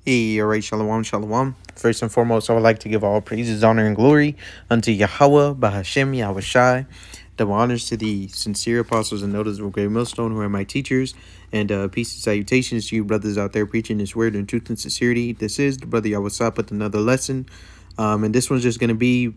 Hey, alright, shalom, shalom. First and foremost, I would like to give all praises, honor, and glory unto Yahweh, Bahashem, Yahweh Shai. Double honors to the sincere apostles and elders of Great Millstone, who are my teachers, and peace and salutations to you brothers out there preaching this word in truth and sincerity. This is the brother Yahweh Sap with another lesson, and this one's just going to be,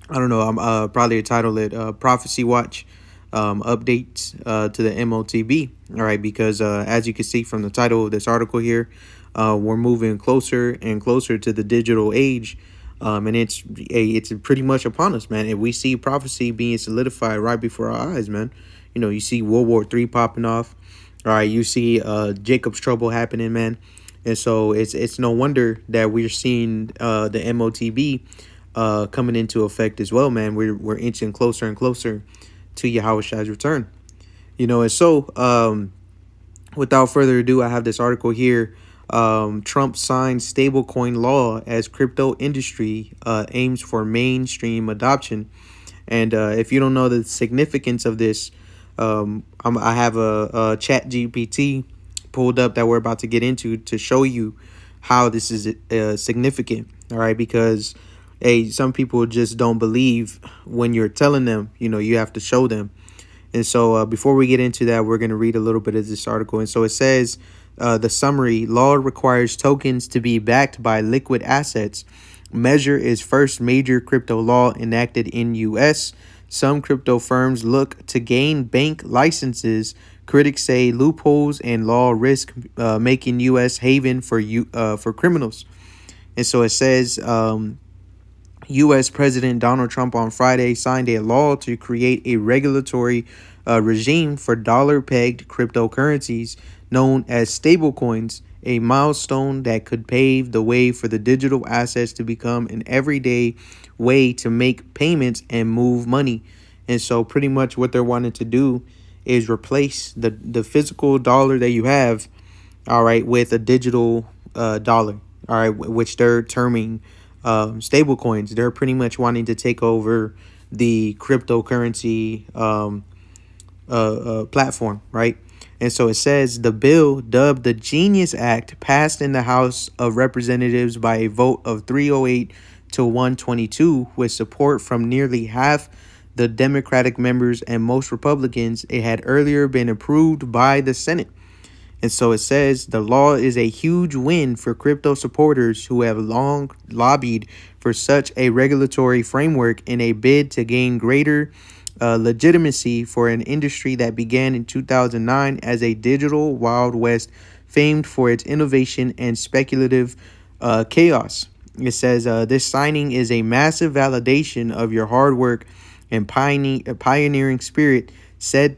I don't know, I'm probably title it Prophecy Watch updates to the MOTB. All right, because as you can see from the title of this article here, we're moving closer and closer to the digital age, and it's pretty much upon us, man. And we see prophecy being solidified right before our eyes, man. You know, you see World War III popping off. All right, you see Jacob's trouble happening, man. And so it's no wonder that we're seeing the MOTB coming into effect as well, man. We're inching closer and closer to Yahweh Shai's return. You know, and so without further ado, I have this article here. Trump signs stablecoin law as crypto industry aims for mainstream adoption. And if you don't know the significance of this, I have a chat GPT pulled up that we're about to get into to show you how this is significant. All right, because hey, some people just don't believe when you're telling them. You know, you have to show them. And so before we get into that, we're going to read a little bit of this article. And so it says, the summary: law requires tokens to be backed by liquid assets. Measure is first major crypto law enacted in U.S. Some crypto firms look to gain bank licenses. Critics say loopholes and law risk making U.S. haven for criminals. And so it says, U.S. President Donald Trump on Friday signed a law to create a regulatory regime for dollar-pegged cryptocurrencies known as stablecoins, a milestone that could pave the way for the digital assets to become an everyday way to make payments and move money. And so pretty much what they're wanting to do is replace the physical dollar that you have, all right, with a digital dollar, all right, which they're terming stable coins. They're pretty much wanting to take over the cryptocurrency platform, right? And so it says the bill, dubbed the Genius Act, passed in the House of Representatives by a vote of 308 to 122 with support from nearly half the Democratic members and most Republicans. It had earlier been approved by the Senate. And so it says the law is a huge win for crypto supporters who have long lobbied for such a regulatory framework in a bid to gain greater legitimacy for an industry that began in 2009 as a digital Wild West, famed for its innovation and speculative chaos. It says this signing is a massive validation of your hard work and pioneering spirit, said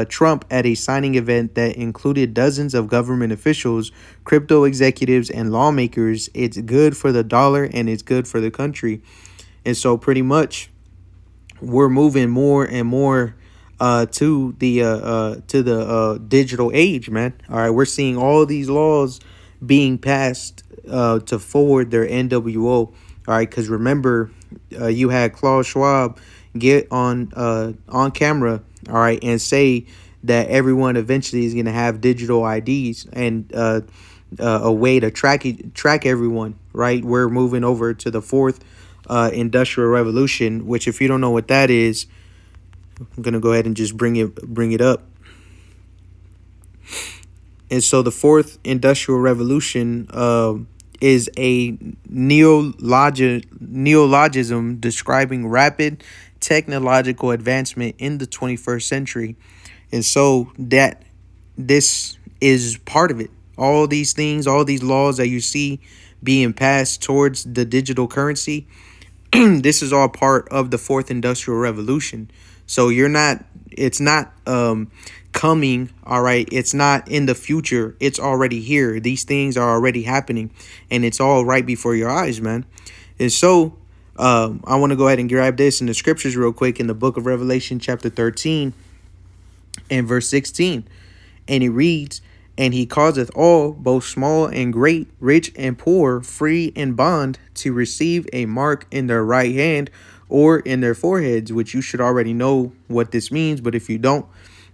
Trump at a signing event that included dozens of government officials, crypto executives, and lawmakers. It's good for the dollar and it's good for the country. And so pretty much we're moving more and more to the digital age, man. All right, we're seeing all these laws being passed to forward their NWO. All right, because remember, you had Klaus Schwab get on camera, all right, and say that everyone eventually is going to have digital IDs and a way to track everyone, right? We're moving over to the fourth industrial revolution, which if you don't know what that is, I'm going to go ahead and just bring it up. And so the fourth industrial revolution is a neologism describing rapid technological advancement in the 21st century. And so that this is part of it. All these things, all these laws that you see being passed towards the digital currency, this is all part of the fourth industrial revolution. So it's not coming, all right? It's not in the future. It's already here. These things are already happening, and it's all right before your eyes, man. And so I want to go ahead and grab this in the scriptures real quick in the book of Revelation, chapter 13 and verse 16. And it reads, and he causeth all, both small and great, rich and poor, free and bond, to receive a mark in their right hand or in their foreheads, which you should already know what this means. But if you don't,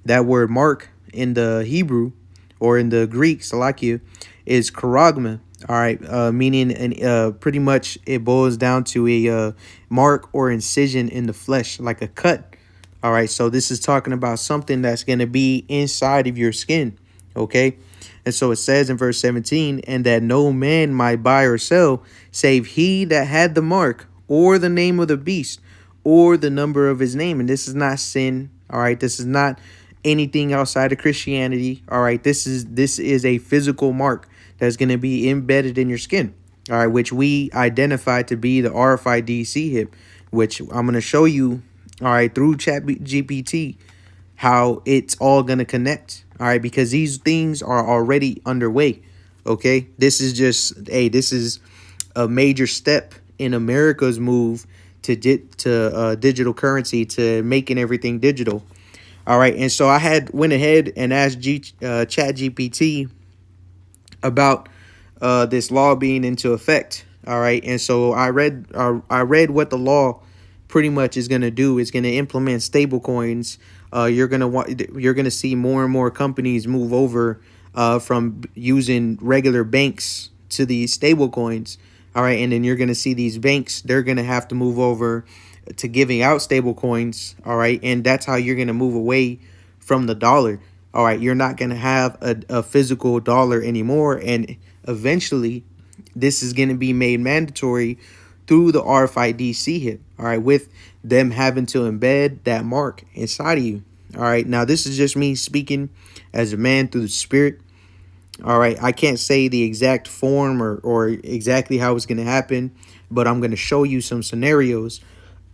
that word mark in the Hebrew or in the Greek, Salakia, is charagma. All right, meaning and pretty much it boils down to a mark or incision in the flesh, like a cut. All right, so this is talking about something that's going to be inside of your skin. Okay, and so it says in verse 17, and that no man might buy or sell save he that had the mark or the name of the beast or the number of his name. And this is not sin. All right, this is not anything outside of Christianity. All right, this is a physical mark that's going to be embedded in your skin. All right, which we identify to be the RFID hip, which I'm going to show you. All right, through Chat GPT, how it's all going to connect. All right, because these things are already underway. Okay, this is just this is a major step in America's move to digital currency, to making everything digital. All right, and so I went ahead and asked Chat GPT about this law being into effect. All right, and so I read what the law pretty much is going to do. It's going to implement stable coins. You're gonna see more and more companies move over from using regular banks to these stable coins. All right, and then you're gonna see these banks, they're gonna have to move over to giving out stable coins. All right, and that's how you're gonna move away from the dollar. All right, you're not gonna have a physical dollar anymore, and eventually this is gonna be made mandatory through the RFID hip. All right, with them having to embed that mark inside of you. All right, now this is just me speaking as a man through the spirit. All right, I can't say the exact form or exactly how it's going to happen, but I'm going to show you some scenarios.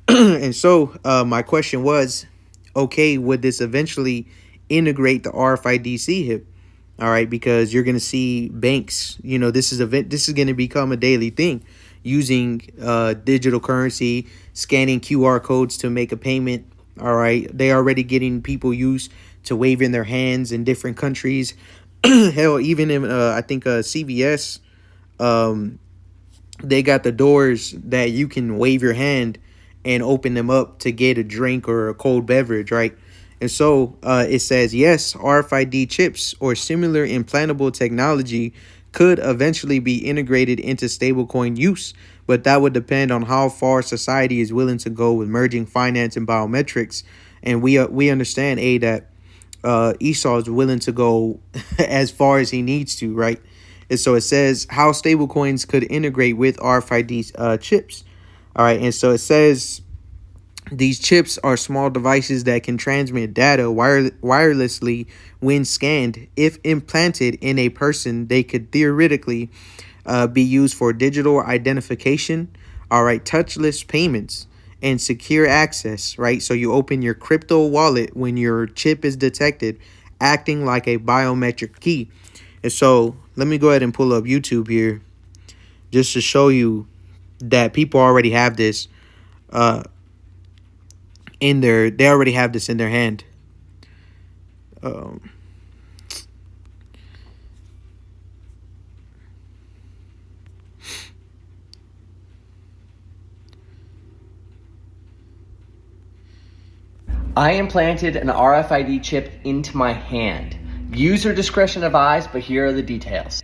And so my question was, okay, would this eventually integrate the RFID hip? All right, because you're going to see banks, this is going to become a daily thing, using digital currency, scanning QR codes to make a payment. All right, they already getting people used to waving their hands in different countries. Hell, even in I think CVS, they got the doors that you can wave your hand and open them up to get a drink or a cold beverage, right? And so it says, yes, RFID chips or similar implantable technology could eventually be integrated into stablecoin use, but that would depend on how far society is willing to go with merging finance and biometrics. And we understand, that Esau is willing to go as far as he needs to, right? And so it says how stablecoins could integrate with RFID chips. All right, and so it says these chips are small devices that can transmit data wirelessly when scanned. If implanted in a person, they could theoretically be used for digital identification, all right, touchless payments, and secure access, right? So you open your crypto wallet when your chip is detected, acting like a biometric key. And so let me go ahead and pull up YouTube here just to show you that people already have this they already have this in their hand. I implanted an RFID chip into my hand. User discretion advised, but here are the details.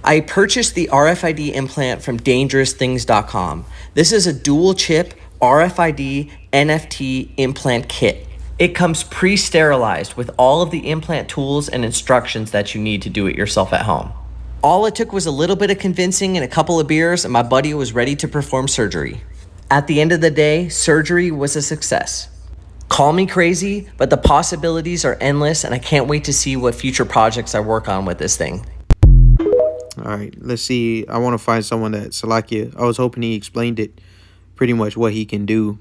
I purchased the RFID implant from DangerousThings.com. This is a dual chip RFID NFT implant kit. It comes pre-sterilized with all of the implant tools and instructions that you need to do it yourself at home. All it took was a little bit of convincing and a couple of beers, and my buddy was ready to perform surgery. At the end of the day, surgery was a success. Call me crazy, but the possibilities are endless, and I can't wait to see what future projects I work on with this thing. All right, let's see. I want to find someone that Salakia. I was hoping he explained it, pretty much what he can do.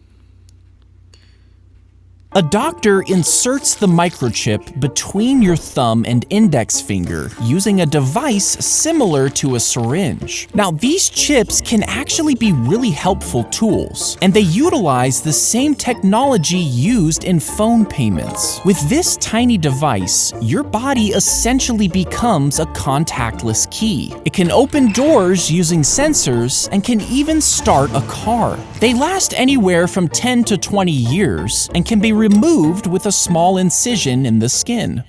A doctor inserts the microchip between your thumb and index finger using a device similar to a syringe. Now, these chips can actually be really helpful tools, and they utilize the same technology used in phone payments. With this tiny device, your body essentially becomes a contactless key. It can open doors using sensors and can even start a car. They last anywhere from 10 to 20 years and can be removed with a small incision in the skin.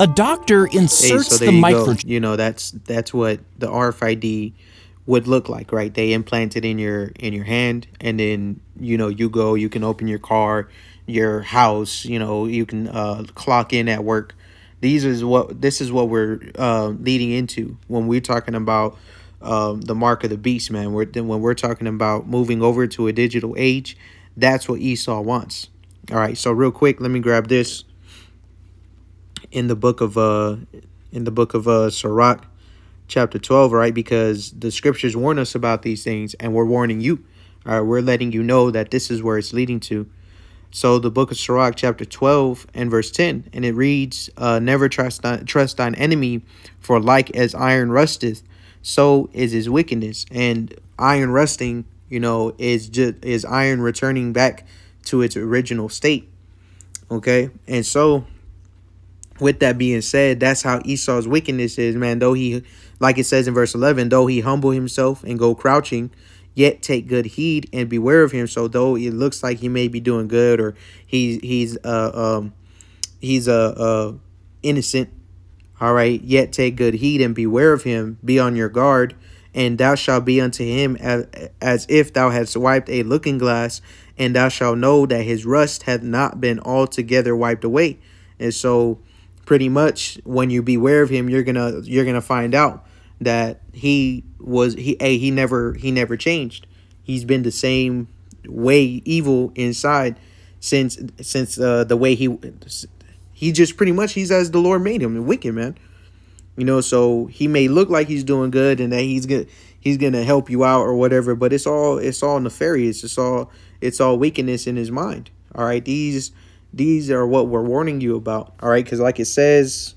A doctor Hey, so inserts there the you go. microchip. That's what the RFID would look like, right? They implant it in your hand, and then you go. You can open your car, your house. You can clock in at work. This is what we're leading into when we're talking about the mark of the beast, man. When we're talking about moving over to a digital age, that's what Esau wants. All right. So real quick, let me grab this in the book of Sirach, chapter 12, right? Because the scriptures warn us about these things, and we're warning you. All right, we're letting you know that this is where it's leading to. So the book of Sirach, chapter 12 and verse 10, and it reads, never trust thine enemy, for like as iron rusteth, so is his wickedness. And iron rusting, is iron returning back to its original state. Okay, and so with that being said, that's how Esau's wickedness is, man. Though he, like it says in verse 11, though he humble himself and go crouching, yet take good heed and beware of him. So though it looks like he may be doing good, or he's innocent, all right, yet take good heed and beware of him. Be on your guard, and thou shalt be unto him as if thou hadst wiped a looking glass, and thou shalt know that his rust hath not been altogether wiped away. And so pretty much when you beware of him, you're gonna find out that he never changed. He's been the same way evil inside since the way he just pretty much he's as the Lord made him, wicked, man. So he may look like he's doing good and that he's gonna help you out or whatever, but it's all nefarious. It's all wickedness in his mind. All right, these are what we're warning you about. All right, because like it says,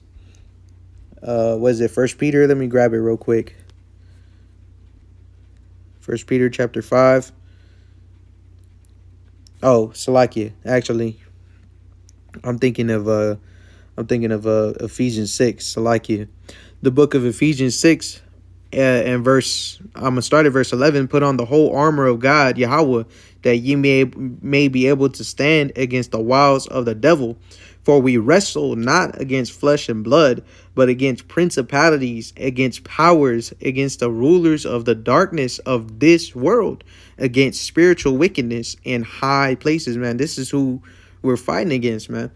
what is it? First Peter. Let me grab it real quick. First Peter chapter 5. Oh, Salakia. Actually, I'm thinking of Ephesians 6. Salakia. The book of Ephesians 6, and I'm gonna start at verse 11. Put on the whole armor of God, Yahweh, that ye may be able to stand against the wiles of the devil. For we wrestle not against flesh and blood, but against principalities, against powers, against the rulers of the darkness of this world, against spiritual wickedness in high places, man. This is who we're fighting against, man.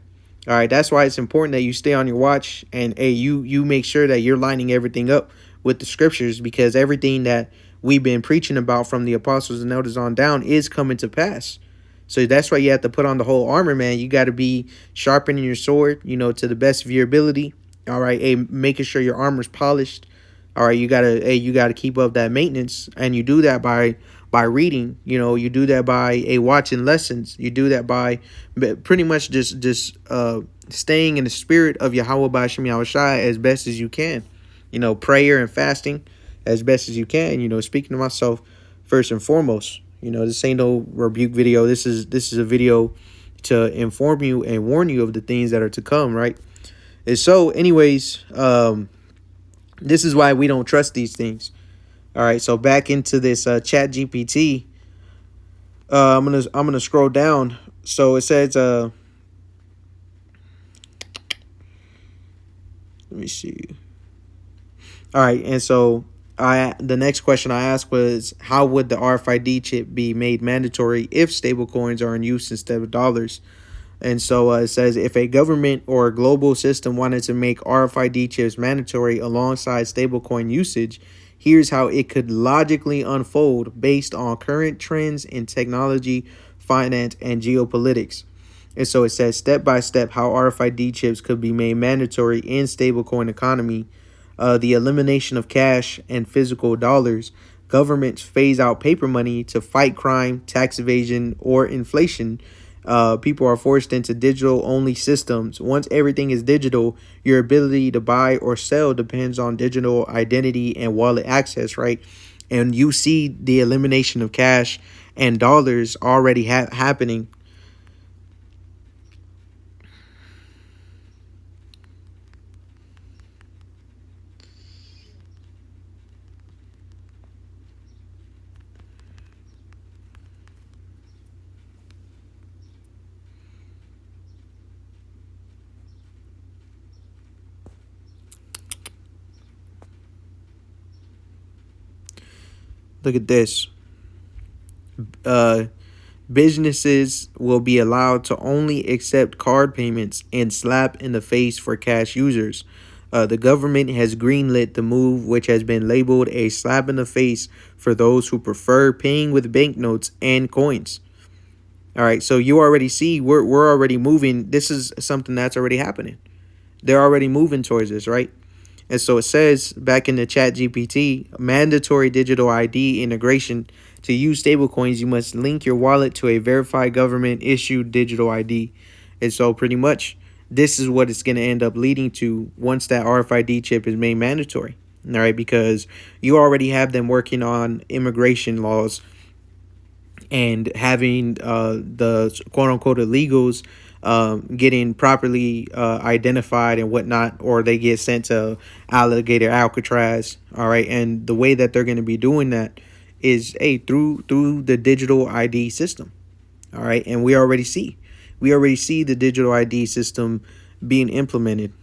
All right, that's why it's important that you stay on your watch, and hey, you make sure that you're lining everything up with the scriptures, because everything that we've been preaching about from the apostles and elders on down is coming to pass. So that's why you have to put on the whole armor, man. You got to be sharpening your sword, to the best of your ability. All right, hey, making sure your armor's polished. All right, you gotta keep up that maintenance, and you do that by reading. You do that by watching lessons. You do that by pretty much just staying in the spirit of Yahweh Ba'ashem Yahushai as best as you can. Prayer and fasting as best as you can. Speaking to myself first and foremost. This ain't no rebuke video. This is a video to inform you and warn you of the things that are to come, right? And so, anyways, this is why we don't trust these things. All right, so back into this Chat GPT. I'm gonna scroll down. So it says, let me see. All right, and so the next question I asked was, how would the RFID chip be made mandatory if stablecoins are in use instead of dollars? And so it says, if a government or a global system wanted to make RFID chips mandatory alongside stablecoin usage, here's how it could logically unfold based on current trends in technology, finance, and geopolitics. And so it says, step by step, how RFID chips could be made mandatory in stablecoin economy. The elimination of cash and physical dollars. Governments phase out paper money to fight crime, tax evasion, or inflation. People are forced into digital-only systems. Once everything is digital, your ability to buy or sell depends on digital identity and wallet access, right? And you see the elimination of cash and dollars already happening. Look at this. Uh, Businesses will be allowed to only accept card payments and slap in the face for cash users. The government has greenlit the move, which has been labeled a slap in the face for those who prefer paying with banknotes and coins. All right, so you already see we're already moving. This is something that's already happening. They're already moving towards this, right? And so it says back in the chat GPT, mandatory digital ID integration. To use stablecoins, you must link your wallet to a verified government issued digital ID. And so pretty much this is what it's going to end up leading to once that RFID chip is made mandatory. All right, because you already have them working on immigration laws and having the quote unquote illegals getting properly identified and whatnot, or they get sent to alligator Alcatraz. All right, and the way that they're going to be doing that is through the digital ID system. All right, and we already see the digital ID system being implemented.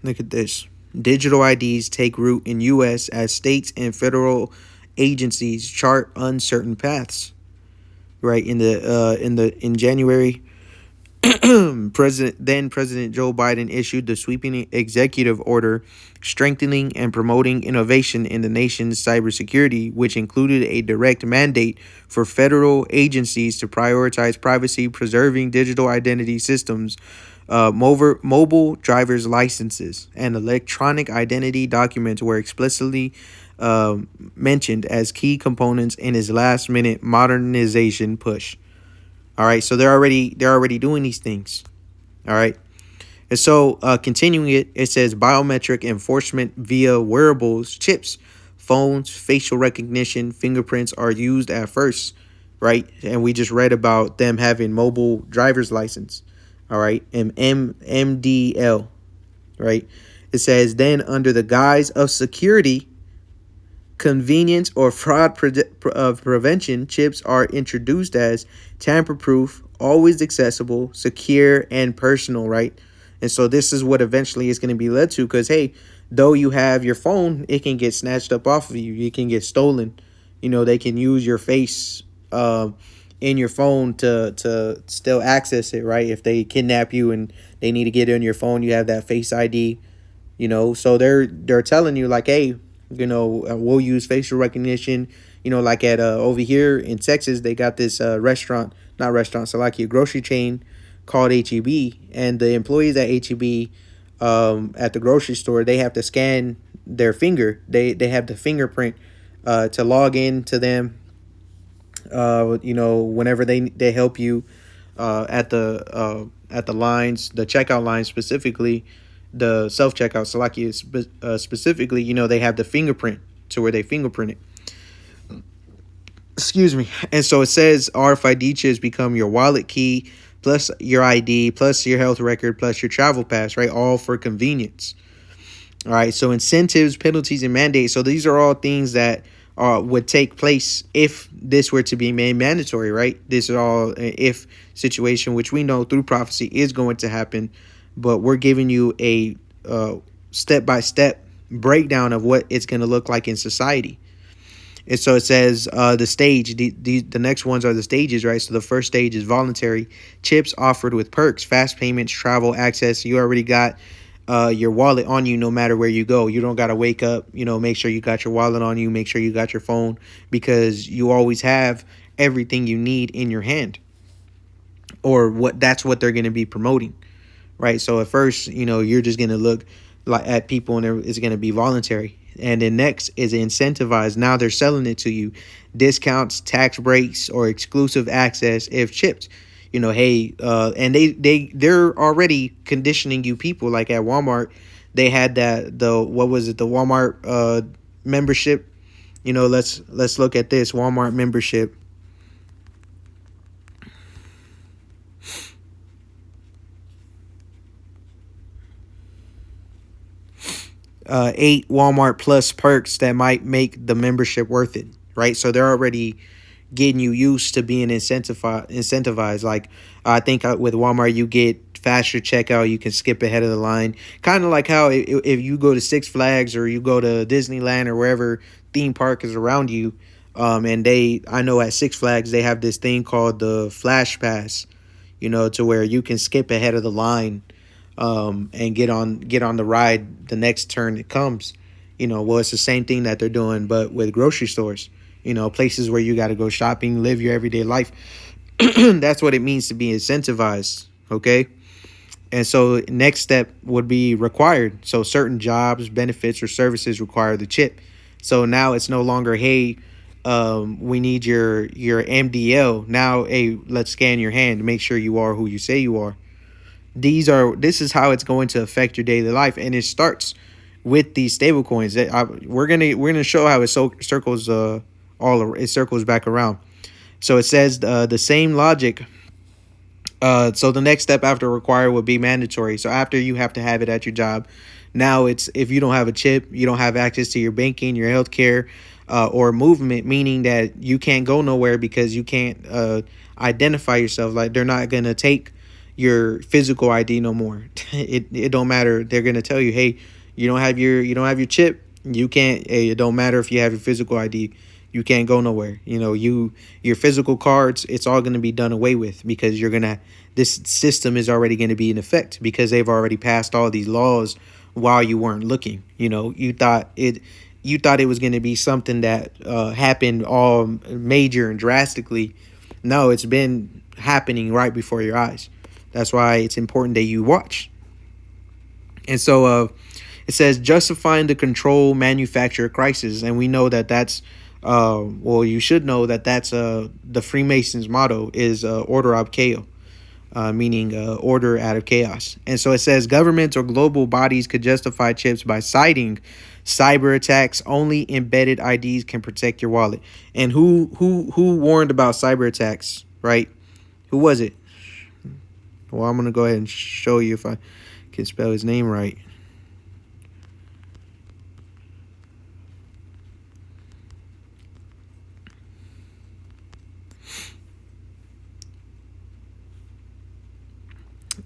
Look at this. Digital IDs take root in U.S. as states and federal agencies chart uncertain paths. Right in January, President Joe Biden issued the sweeping executive order strengthening and promoting innovation in the nation's cybersecurity, which included a direct mandate for federal agencies to prioritize privacy preserving digital identity systems, mobile driver's licenses, and electronic identity documents were explicitly mentioned as key components in his last minute modernization push. All right, so they're already doing these things. All right, and so continuing it says biometric enforcement via wearables, chips, phones, facial recognition, fingerprints are used at first, right? And we just read about them having mobile driver's license. All right, and MDL, right? It says then under the guise of security, convenience, or fraud prevention, chips are introduced as tamper-proof, always accessible, secure, and personal, right? And so this is what eventually is going to be led to, because, hey, though you have your phone, it can get snatched up off of you. You can get stolen. You know, they can use your face in your phone to still access it, right? If they kidnap you and they need to get in your phone, you have that Face ID, you know. So they're telling you like, hey, you know, we'll use facial recognition. You know, like at over here in Texas, they got this so like a grocery chain called HEB, and the employees at HEB at the grocery store, they have to scan their finger. They have the fingerprint to log in to them. You know, whenever they help you at the lines, the checkout lines specifically, the self checkout Salakia specifically, you know, they have the fingerprint to where they fingerprint it. Excuse me. And so it says RFID chips become your wallet key plus your ID plus your health record plus your travel pass, right? All for convenience. All right. So incentives, penalties, and mandates. So these are all things that would take place if this were to be made mandatory, right? This is all if situation, which we know through prophecy is going to happen. But we're giving you a step-by-step breakdown of what it's going to look like in society. And so it says the stage, the next ones are the stages, right? So the first stage is voluntary. Chips offered with perks, fast payments, travel access. You already got your wallet on you no matter where you go. You don't got to wake up, you know, make sure you got your wallet on you, make sure you got your phone, because you always have everything you need in your hand. Or that's what they're going to be promoting. Right. So at first, you know, you're just going to look like at people and it's going to be voluntary. And then next is incentivized. Now they're selling it to you. Discounts, tax breaks, or exclusive access if chipped. You know, hey, and they're already conditioning you people. Like at Walmart, they had the Walmart membership. You know, let's look at this Walmart membership. 8 Walmart Plus perks that might make the membership worth it, right? So they're already getting you used to being incentivized. Like I think with Walmart, you get faster checkout. You can skip ahead of the line. Kind of like how if you go to Six Flags or you go to Disneyland or wherever theme park is around you, and I know at Six Flags they have this thing called the Flash Pass, to where you can skip ahead of the line, and get on the ride the next turn it comes. Well, it's the same thing that they're doing, but with grocery stores. Places where you got to go shopping, live your everyday life. That's what it means to be incentivized. Okay. And so next step would be required. So certain jobs, benefits, or services require the chip. So now it's no longer, hey, we need your MDL. Now, hey, let's scan your hand to make sure you are who you say you are. This is how it's going to affect your daily life, and it starts with these stable coins. We're gonna show how it circles it circles back around. So it says the same logic. So the next step after required would be mandatory. So after you have to have it at your job, now it's if you don't have a chip, you don't have access to your banking, your healthcare, or movement, meaning that you can't go nowhere because you can't identify yourself. Like they're not gonna take your physical ID no more. It don't matter. They're gonna tell you, hey, you don't have your chip. You can't. Hey, it don't matter if you have your physical ID. You can't go nowhere. Your physical cards, it's all gonna be done away with because this system is already gonna be in effect because they've already passed all these laws while you weren't looking. You thought it was gonna be something that happened all major and drastically. No, it's been happening right before your eyes. That's why it's important that you watch. And so it says justifying the control manufacturer crisis. And we know that's, you should know that's the Freemasons motto is order ab chaos, meaning order out of chaos. And so it says governments or global bodies could justify chips by citing cyber attacks. Only embedded IDs can protect your wallet. And who warned about cyber attacks, right? Who was it? Well, I'm going to go ahead and show you if I can spell his name right.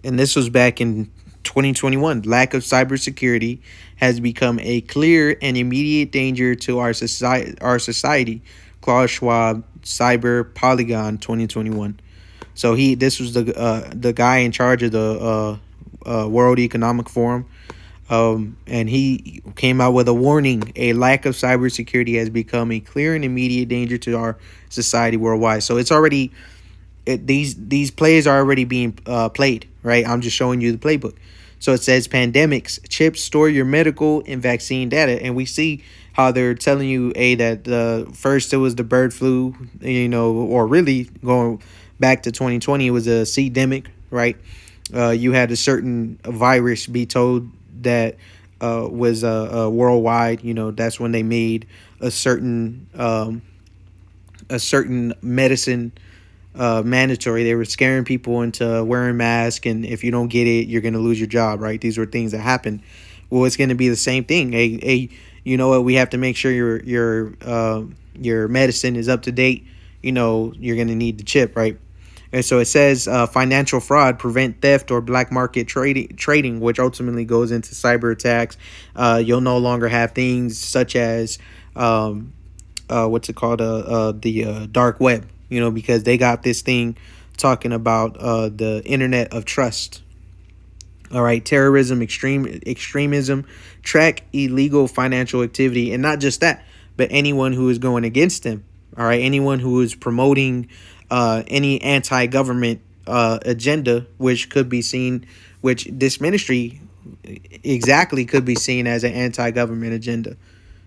And this was back in 2021. Lack of cybersecurity has become a clear and immediate danger to our society. Klaus Schwab, Cyber Polygon 2021. So this was the guy in charge of the World Economic Forum, and he came out with a warning: a lack of cybersecurity has become a clear and immediate danger to our society worldwide. So it's already these plays are already being played, right? I'm just showing you the playbook. So it says pandemics, chips store your medical and vaccine data, and we see how they're telling you that first it was the bird flu, or really going back to 2020, it was a C-demic, right? You had a certain virus be told that was worldwide. That's when they made a certain medicine mandatory. They were scaring people into wearing masks, and if you don't get it, you're going to lose your job, right? These were things that happened. Well, it's going to be the same thing. You know what? We have to make sure your medicine is up to date. You're going to need the chip, right? And so it says financial fraud, prevent theft or black market trading, which ultimately goes into cyber attacks. You'll no longer have things such as the dark web, because they got this thing talking about the internet of trust. All right, terrorism, extremism, track illegal financial activity, and not just that, but anyone who is going against them. All right, anyone who is promoting any anti-government agenda, which this ministry exactly could be seen as an anti-government agenda.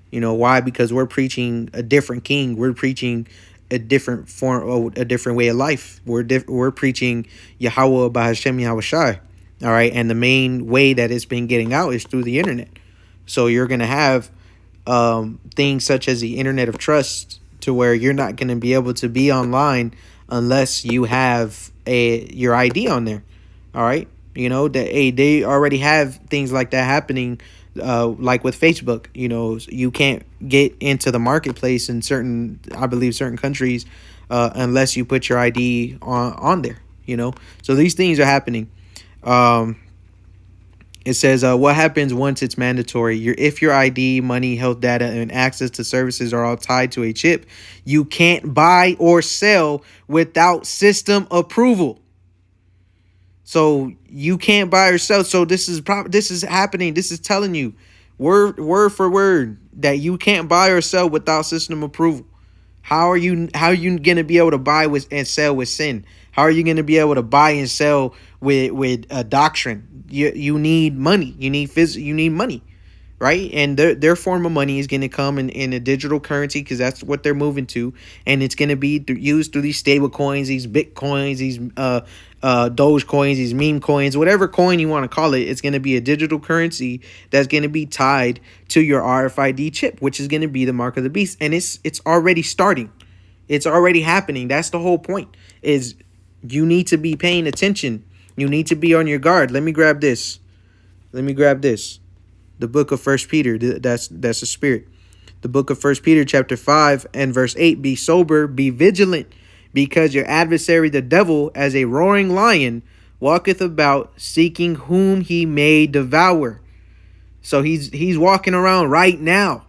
Why? Because we're preaching a different king. We're preaching a different form, a different way of life. We're preaching Yahweh Bahashem Yahushai. All right, and the main way that it's been getting out is through the internet. So you're gonna have things such as the internet of trust, to where you're not gonna be able to be online unless you have your ID on there. All right, You know that they already have things like that happening, like with Facebook. You know, you can't get into the marketplace in certain, I believe, certain countries, unless you put your ID on there. You know, so these things are happening. Um, it says, what happens once it's mandatory? If your ID, money, health data, and access to services are all tied to a chip, you can't buy or sell without system approval. So you can't buy or sell. So this is happening. This is telling you word for word that you can't buy or sell without system approval. How are you gonna be able to buy with and sell with sin? How are you gonna be able to buy and sell with a doctrine? You need money. You need money, right? And their form of money is going to come in a digital currency, because that's what they're moving to, and it's going to be used through these stable coins, these bitcoins, these Doge coins, these meme coins, whatever coin you want to call it. It's going to be a digital currency that's going to be tied to your RFID chip, which is going to be the mark of the beast, and it's already starting. It's already happening. That's the whole point. Is you need to be paying attention. You need to be on your guard. Let me grab this. The book of First Peter. That's a spirit. The book of First Peter chapter 5 and verse 8. Be sober, be vigilant, because your adversary the devil, as a roaring lion, walketh about, seeking whom he may devour. So he's walking around right now,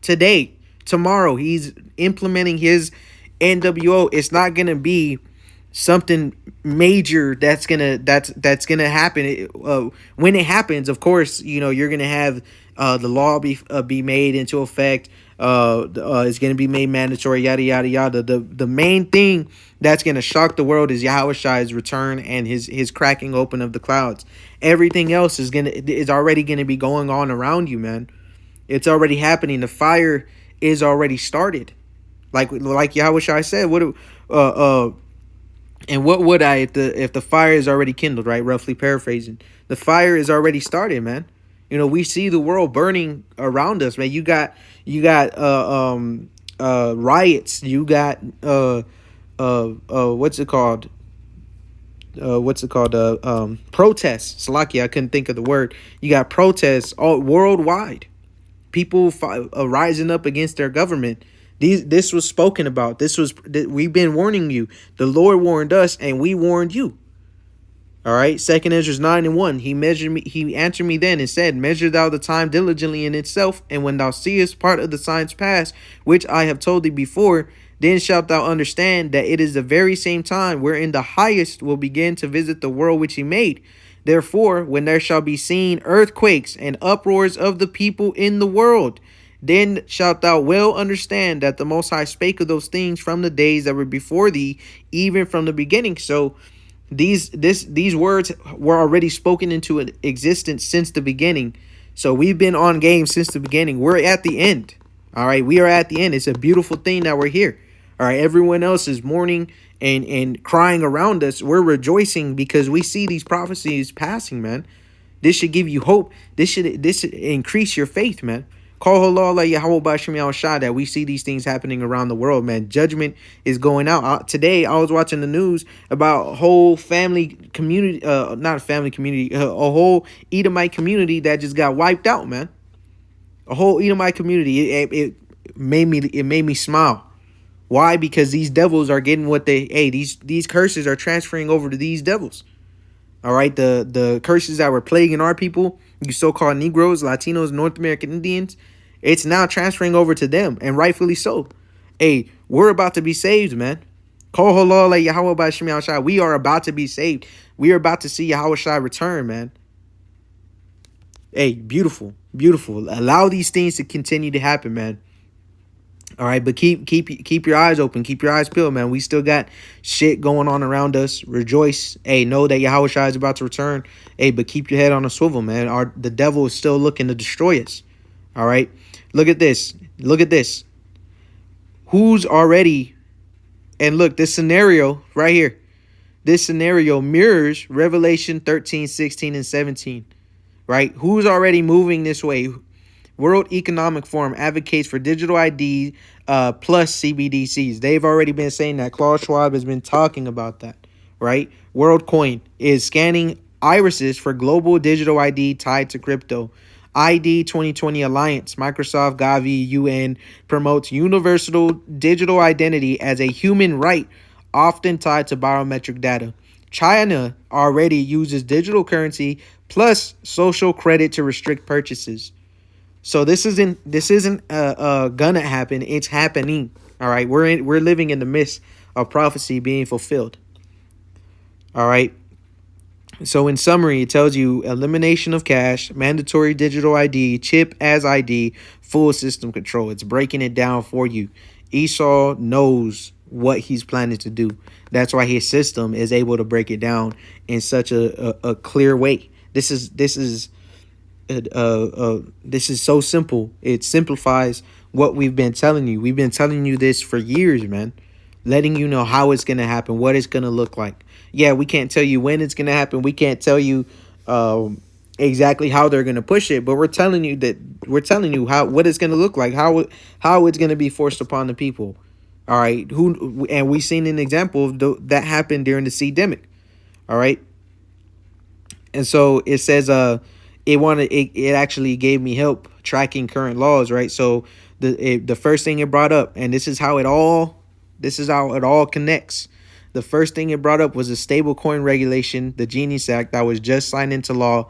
today, tomorrow. He's implementing his NWO. It's not gonna be something major that's gonna happen. When it happens, of course, you know, you're gonna have the law be made into effect. It's gonna be made mandatory, yada yada yada. The main thing that's gonna shock the world is Yahweh's return and his cracking open of the clouds. Everything else is already gonna be going on around you, man. It's already happening. The fire is already started. Like Yahweh said, and what would I if the fire is already kindled, right? Roughly paraphrasing. The fire is already started, man. You know, we see the world burning around us, man. You got riots. You got what's it called? Protests. Salakia, I couldn't think of the word. You got protests all worldwide. People rising up against their government. This was spoken about. We've been warning you. The Lord warned us, and we warned you. All right. 2 Ezra 9:1. He answered me then and said, measure thou the time diligently in itself, and when thou seest part of the signs pass, which I have told thee before, then shalt thou understand that it is the very same time wherein the highest will begin to visit the world which he made. Therefore, when there shall be seen earthquakes and uproars of the people in the world, then shalt thou well understand that the Most High spake of those things from the days that were before thee, even from the beginning. So these words were already spoken into existence since the beginning. So we've been on game since the beginning. We're at the end. All right, we are at the end. It's a beautiful thing that we're here. All right, everyone else is mourning and crying around us. We're rejoicing because we see these prophecies passing, man. This should give you hope. This should increase your faith, man. Call halal Yahweh Bashim Yahushua that we see these things happening around the world, man. Judgment is going out. Today, I was watching the news about a whole family community, not a family community, a whole Edomite community that just got wiped out, man. A whole Edomite community. It made me smile. Why? Because these devils are getting what these curses are transferring over to these devils. All right, the curses that were plaguing our people, you so-called Negroes, Latinos, North American Indians, it's now transferring over to them, and rightfully so. Hey, we're about to be saved, man. Call halal Yahweh Bashim Yahushua. We are about to be saved. We are about to see Yahweh return, man. Hey, beautiful, beautiful. Allow these things to continue to happen, man. All right, but keep your eyes open. Keep your eyes peeled, man. We still got shit going on around us. Rejoice. Hey, know that Yahweh is about to return. Hey, but keep your head on a swivel, man. The devil is still looking to destroy us. All right, look at this. Look at this. Who's already, and look, this scenario right here. This scenario mirrors Revelation 13, 16, and 17. Right? Who's already moving this way? World Economic Forum advocates for digital ID plus CBDCs. They've already been saying that. Klaus Schwab has been talking about that, right? WorldCoin is scanning irises for global digital ID tied to crypto. ID 2020 Alliance, Microsoft, Gavi, UN promotes universal digital identity as a human right, often tied to biometric data. China already uses digital currency plus social credit to restrict purchases. So this isn't gonna happen. It's happening. All right, we're living in the midst of prophecy being fulfilled. All right. So in summary, it tells you elimination of cash, mandatory digital ID, chip as ID, full system control. It's breaking it down for you. Esau knows what he's planning to do. That's why his system is able to break it down in such a clear way. This is so simple. It simplifies what we've been telling you. We've been telling you this for years, man. Letting you know how it's going to happen, what it's going to look like. Yeah, we can't tell you when it's going to happen. We can't tell you exactly how they're going to push it, but we're telling you how what it's going to look like, how it's going to be forced upon the people. All right, and we've seen an example of that happened during the C-demic. All right, and so it says it actually gave me help tracking current laws, right? So the first thing it brought up, and this is how it all connects. The first thing it brought up was a stablecoin regulation, the Genius Act that was just signed into law.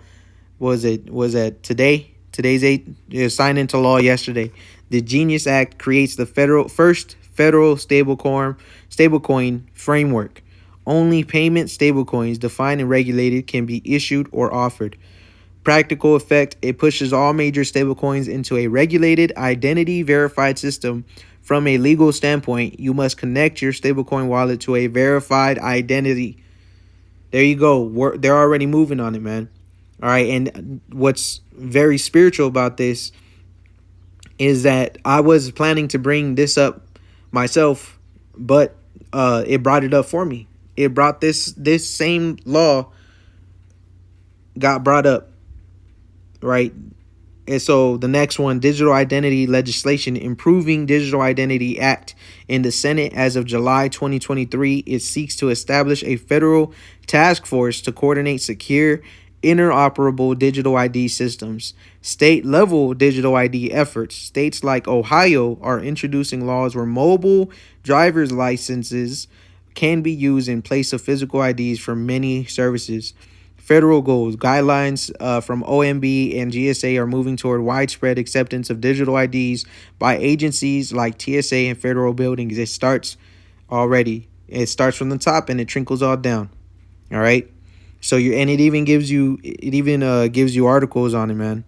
Was it today? Today's 8. It was signed into law yesterday. The Genius Act creates the first federal stablecoin framework. Only payment stablecoins defined and regulated can be issued or offered. Practical effect, it pushes all major stablecoins into a regulated, identity verified system. From a legal standpoint, you must connect your stablecoin wallet to a verified identity. There you go. They're already moving on it, man. All right. And what's very spiritual about this is that I was planning to bring this up myself, but it brought it up for me. It brought this same law got brought up, right? And so the next one, digital identity legislation, improving digital identity act in the Senate as of July 2023. It seeks to establish a federal task force to coordinate secure, interoperable digital ID systems. State level digital ID efforts. States like Ohio are introducing laws where mobile driver's licenses can be used in place of physical IDs for many services. Federal goals, guidelines from OMB and GSA are moving toward widespread acceptance of digital IDs by agencies like TSA and federal buildings. It starts already. It starts from the top and it trickles all down. All right. So it even gives you articles on it, man.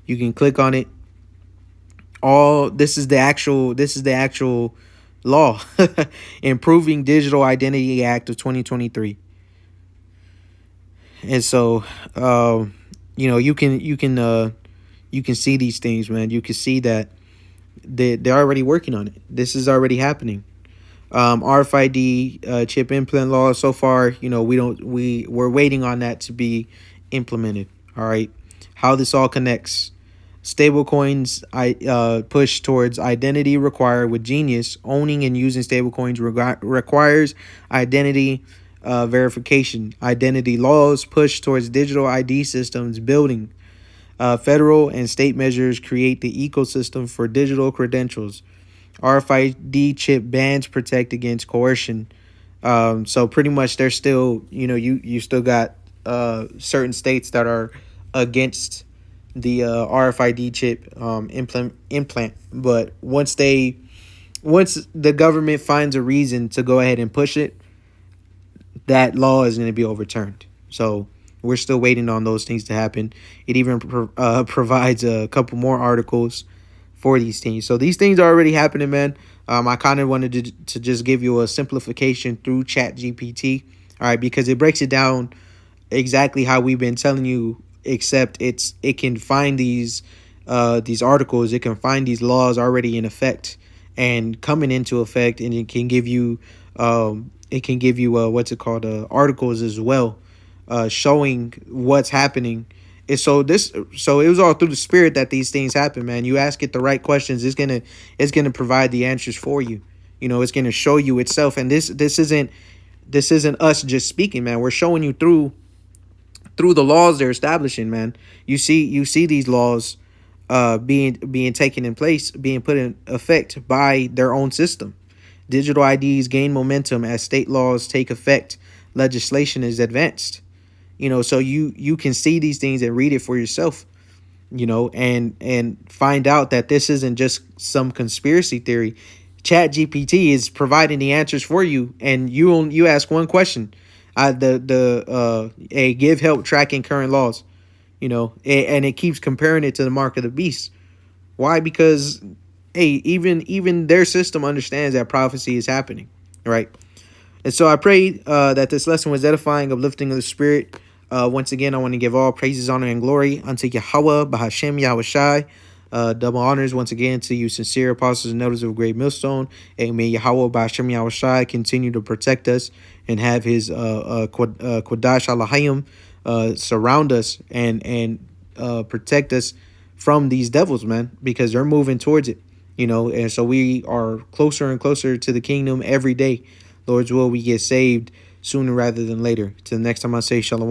You can click on it. This is the actual law. Improving Digital Identity Act of 2023. And so, you can see these things, man. You can see that they're already working on it. This is already happening. RFID chip implant law. So far, we're waiting on that to be implemented. All right, how this all connects. Stablecoins push towards identity required with Genius. Owning and using stablecoins requires identity verification. Identity laws push towards digital ID systems building. Federal and state measures create the ecosystem for digital credentials. RFID chip bans protect against coercion. So pretty much there's still, you still got certain states that are against the RFID chip implant. But once the government finds a reason to go ahead and push it, that law is going to be overturned. So we're still waiting on those things to happen. It even provides a couple more articles for these things. So these things are already happening, man. I kind of wanted to just give you a simplification through ChatGPT, all right, because it breaks it down exactly how we've been telling you, except it can find these articles, it can find these laws already in effect and coming into effect, and it can give you articles as well, showing what's happening. And so it was all through the spirit that these things happen, man. You ask it the right questions, it's gonna provide the answers for you. It's gonna show you itself. And this isn't us just speaking, man. We're showing you through through the laws they're establishing, man. You see these laws being taken in place, being put in effect by their own system. Digital IDs gain momentum as state laws take effect. Legislation is advanced. So you can see these things and read it for yourself. And find out that this isn't just some conspiracy theory. Chat GPT is providing the answers for you, and you ask one question. Give help tracking current laws. And it keeps comparing it to the mark of the beast. Why? Because hey, even their system understands that prophecy is happening, right? And so I pray that this lesson was edifying, uplifting of the spirit. Once again, I want to give all praises, honor, and glory unto Yahweh, Bahashem, Yahweh Shai. Double honors once again to you, sincere apostles and elders of Great Millstone. And may Yahweh, Bahashem, Yahweh Shai continue to protect us and have his Kodash Alahayim surround us and protect us from these devils, man, because they're moving towards it. And so we are closer and closer to the kingdom every day. Lord's will, we get saved sooner rather than later. Till the next time I say shalom.